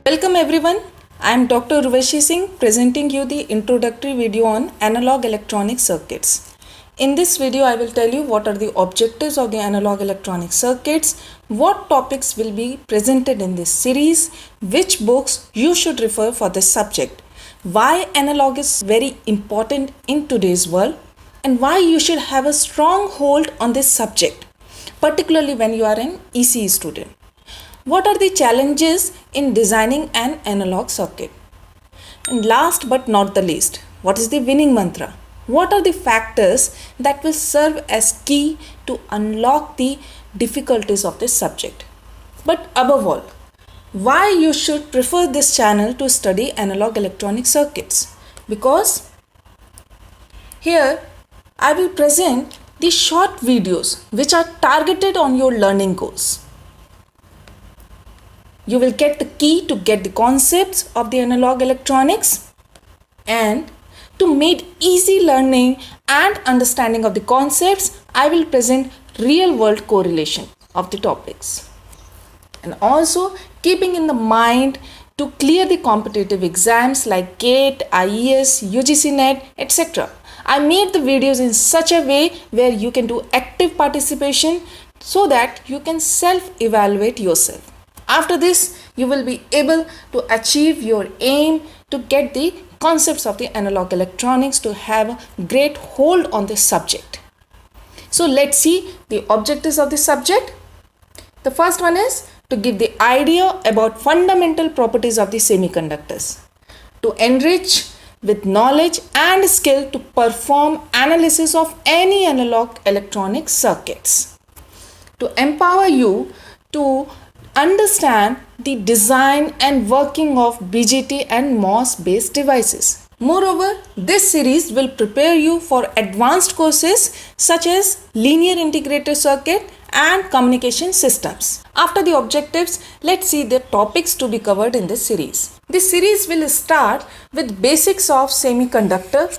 Welcome everyone. I am Dr. Urvashi Singh presenting you the introductory video on analog electronic circuits. In this video, I will tell you what are the objectives of the analog electronic circuits, what topics will be presented in this series, which books you should refer for this subject, why analog is very important in today's world, and why you should have a strong hold on this subject, particularly when you are an ECE student. What are the challenges in designing an analog circuit? And last but not the least, what is the winning mantra? What are the factors that will serve as key to unlock the difficulties of this subject? But above all, why you should prefer this channel to study analog electronic circuits? Because here I will present the short videos which are targeted on your learning goals. You will get the key to get the concepts of the analog electronics, and to make easy learning and understanding of the concepts, I will present real world correlation of the topics. And also keeping in the mind to clear the competitive exams like GATE, IES, UGC NET, etc. I made the videos in such a way where you can do active participation so that you can self-evaluate yourself. After this, you will be able to achieve your aim to get the concepts of the analog electronics to have a great hold on this subject. So let's see the objectives of this subject. The first one is to give the idea about fundamental properties of the semiconductors, to enrich with knowledge and skill to perform analysis of any analog electronic circuits, to empower you to understand the design and working of BJT and MOS based devices. Moreover, this series will prepare you for advanced courses such as linear integrated circuit and communication systems. After the objectives, let's see the topics to be covered in this series. This series will start with basics of semiconductor,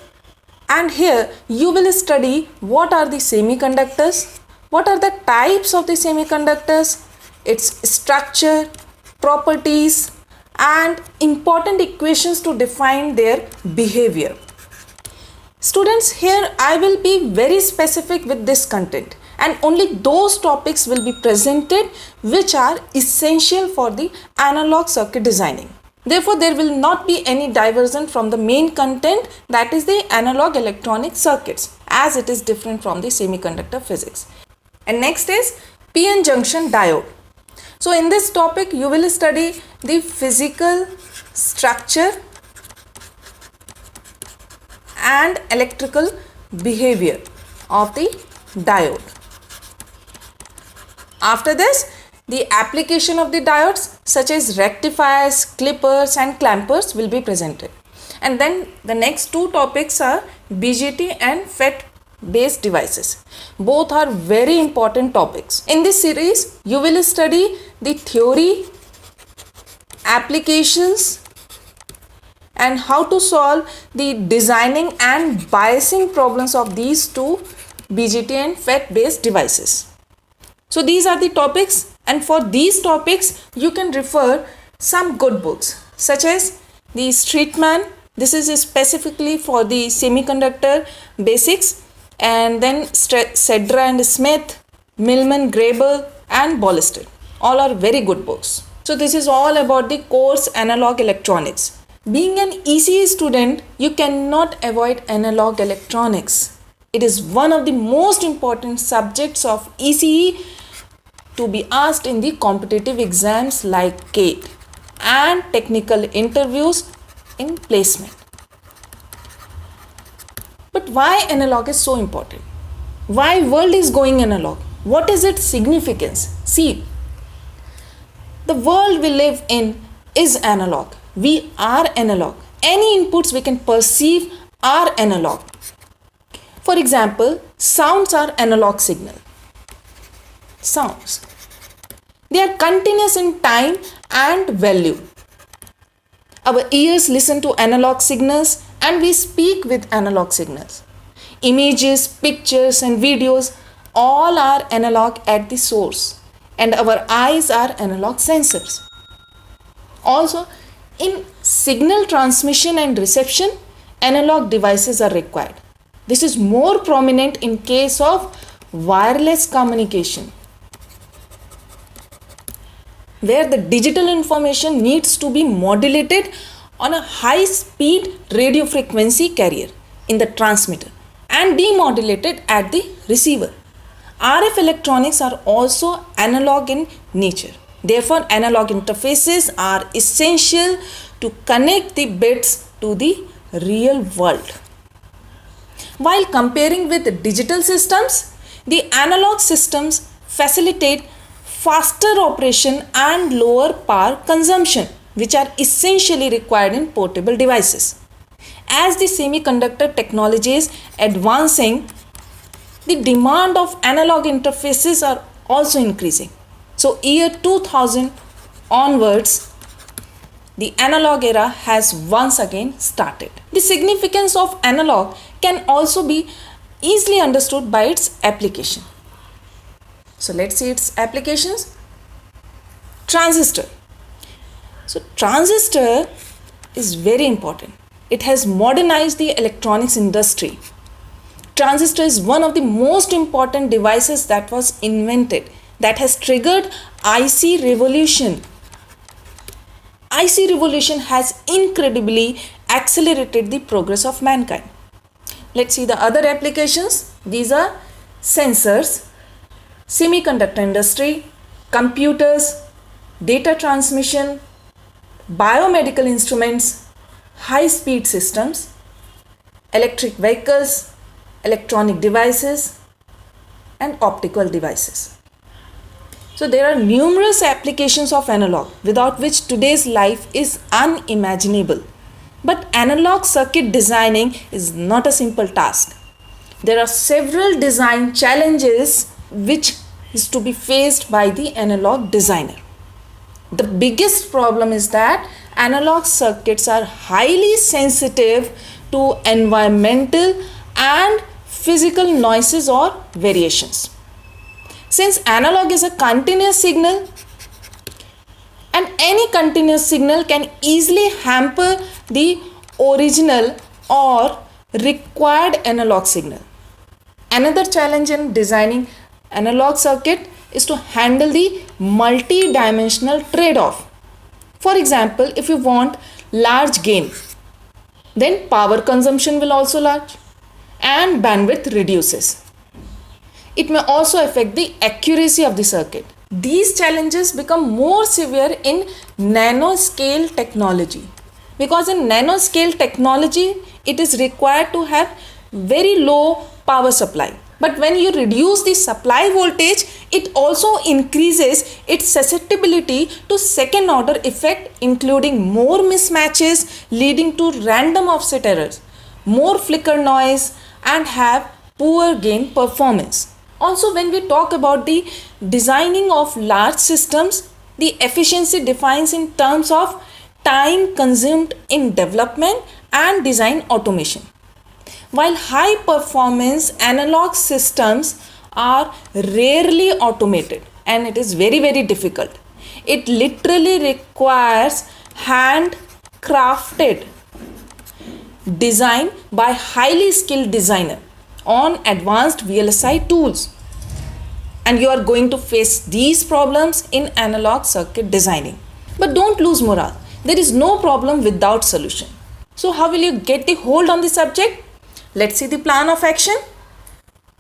and here you will study what are the semiconductors, what are the types of the semiconductors, its structure, properties, and important equations to define their behavior. Students, here I will be very specific with this content, and only those topics will be presented which are essential for the analog circuit designing. Therefore, there will not be any diversion from the main content, that is the analog electronic circuits, as it is different from the semiconductor physics. And next is PN junction diode. So in this topic, you will study the physical structure and electrical behavior of the diode. After this, the application of the diodes such as rectifiers, clippers and clampers will be presented. And then the next two topics are BJT and FET based devices. Both are very important topics. In this series, you will study the theory, applications, and how to solve the designing and biasing problems of these two BJT and FET based devices. So these are the topics, and for these topics you can refer some good books such as the Streetman. This is specifically for the semiconductor basics, and then Cedra and Smith, Millman, Grable and Bollister. All are very good books. So this is all about the course analog electronics. Being an ECE student, you cannot avoid analog electronics. It is one of the most important subjects of ECE to be asked in the competitive exams like GATE and technical interviews in placement. But why analog is so important? Why world is going analog? What is its significance? See, the world we live in is analog. We are analog. Any inputs we can perceive are analog. For example, sounds are analog signal. Sounds. They are continuous in time and value. Our ears listen to analog signals and we speak with analog signals. Images, pictures, and videos all are analog at the source, and our eyes are analog sensors. Also, in signal transmission and reception, analog devices are required. This is more prominent in case of wireless communication, where the digital information needs to be modulated on a high speed radio frequency carrier in the transmitter and demodulated at the receiver. RF electronics are also analog in nature. Therefore, analog interfaces are essential to connect the bits to the real world. While comparing with digital systems, the analog systems facilitate faster operation and lower power consumption, which are essentially required in portable devices. As the semiconductor technology is advancing, the demand of analog interfaces are also increasing. So year 2000 onwards, the analog era has once again started. The significance of analog can also be easily understood by its application. So let's see its applications. Transistor. So transistor is very important. It has modernized the electronics industry. Transistor is one of the most important devices that was invented, that has triggered IC revolution. IC revolution has incredibly accelerated the progress of mankind. Let's see the other applications. These are sensors, semiconductor industry, computers, data transmission, biomedical instruments, high-speed systems, electric vehicles, electronic devices, and optical devices. So there are numerous applications of analog without which today's life is unimaginable. But analog circuit designing is not a simple task. There are several design challenges which is to be faced by the analog designer. The biggest problem is that analog circuits are highly sensitive to environmental and physical noises or variations. Since analog is a continuous signal, and any continuous signal can easily hamper the original or required analog signal. Another challenge in designing analog circuit is to handle the multi-dimensional trade-off. For example, if you want large gain, then power consumption will also large and bandwidth reduces. It may also affect the accuracy of the circuit. These challenges become more severe in nanoscale technology, because in nanoscale technology it is required to have very low power supply. But when you reduce the supply voltage, it also increases its susceptibility to second order effect, including more mismatches leading to random offset errors, more flicker noise, and have poor gain performance. Also, when we talk about the designing of large systems, the efficiency defines in terms of time consumed in development and design automation. While high performance analog systems are rarely automated and it is very difficult, it literally requires handcrafted design by highly skilled designer on advanced VLSI tools, and you are going to face these problems in analog circuit designing. But don't lose morale. There is no problem without solution. So how will you get the hold on the subject? Let's see the plan of action.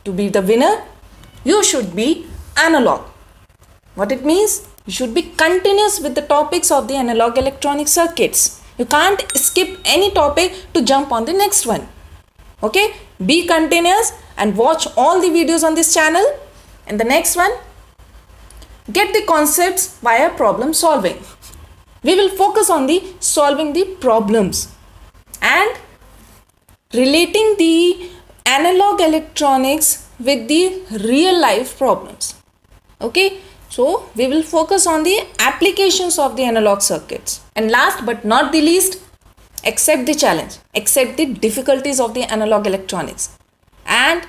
To be the winner, you should be analog. What it means? You should be continuous with the topics of the analog electronic circuits. You can't skip any topic to jump on the next one. Okay? Be continuous and watch all the videos on this channel. And the next one, get the concepts via problem solving. We will focus on the solving the problems and relating the analog electronics with the real life problems. Okay, so we will focus on the applications of the analog circuits. And last but not the least, accept the challenge, accept the difficulties of the analog electronics. and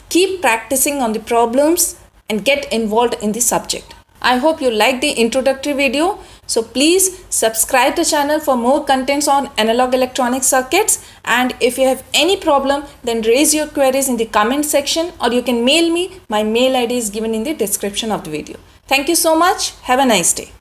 keep practicing on the problems and get involved in the subject. I hope you like the introductory video. So please subscribe the channel for more contents on analog electronic circuits, and if you have any problem then raise your queries in the comment section, or you can mail me. My mail ID is given in the description of the video. Thank you so much. Have a nice day.